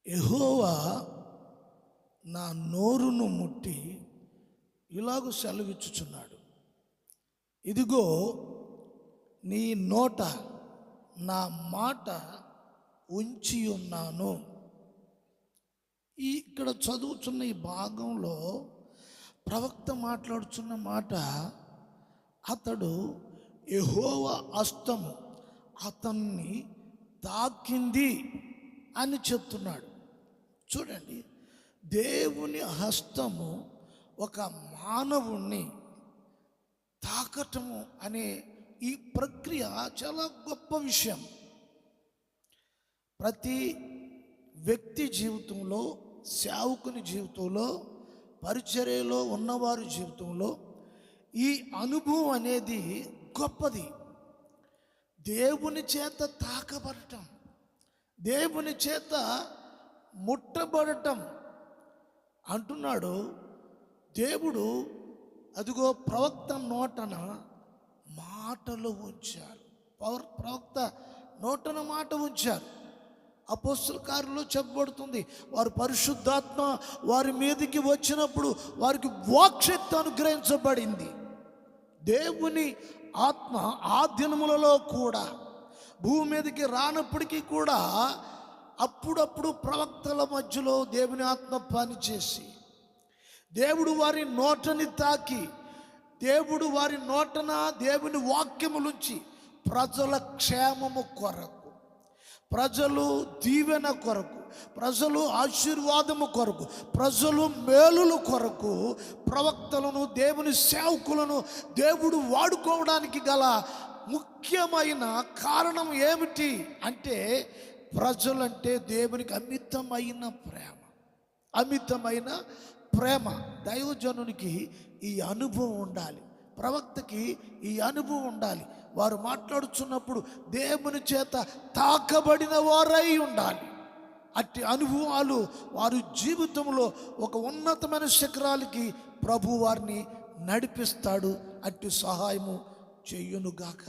యెహోవా నా నోరును ముట్టి ఇలాగూ సెలవిచ్చుచున్నాడు, ఇదిగో నీ నోట నా మాట ఉంచి ఉన్నాను. ఇక్కడ చదువుతున్న ఈ భాగంలో ప్రవక్త మాట్లాడుతున్న మాట, అతడు యెహోవా హస్తము అతన్ని తాకింది అని చెప్తున్నాడు. చూడండి, దేవుని హస్తము ఒక మానవుణ్ణి తాకటము అనే ఈ ప్రక్రియ చాలా గొప్ప విషయం. ప్రతి వ్యక్తి జీవితంలో, సేవకుని జీవితంలో, పరిచర్యలో ఉన్నవారి జీవితంలో ఈ అనుభవం అనేది గొప్పది. దేవుని చేత తాకబడటం, దేవుని చేత ముట్టబడటం అంటున్నాడు. దేవుడు అదిగో ప్రవక్త నోటన మాటలు ఉంచారు. ప్రవక్త నోటన మాట ఉంచారు. అపోస్తల కార్యంలో చెప్పబడుతుంది, వారు పరిశుద్ధాత్మ వారి మీదకి వచ్చినప్పుడు వారికి వాక్శక్తి అనుగ్రహించబడింది. దేవుని ఆత్మ ఆ దినములలో కూడా భూమి మీదకి రానప్పటికీ కూడా అప్పుడప్పుడు ప్రవక్తల మధ్యలో దేవుని ఆత్మ పనిచేసి దేవుడు వారి నోటని తాకి, దేవుడు వారి నోటన దేవుని వాక్యములుంచి ప్రజల క్షేమము కొరకు, ప్రజలు దీవెన కొరకు, ప్రజలు ఆశీర్వాదము కొరకు, ప్రజలు మేలుల కొరకు ప్రవక్తలను, దేవుని సేవకులను దేవుడు వాడుకోవడానికి గల ముఖ్యమైన కారణం ఏమిటి అంటే, ప్రజలంటే దేవునికి అమితమైన ప్రేమ. దైవజనునికి ఈ అనుభవం ఉండాలి, ప్రవక్తకి ఈ అనుభవం ఉండాలి. వారు మాట్లాడుతున్నప్పుడు దేవుని చేత తాకబడిన వారై ఉండాలి. అట్టి అనుభవాలు వారి జీవితంలో ఒక ఉన్నతమైన శిఖరాలకి ప్రభు వారిని నడిపిస్తాడు. అట్టి సహాయము చెయ్యునుగాక.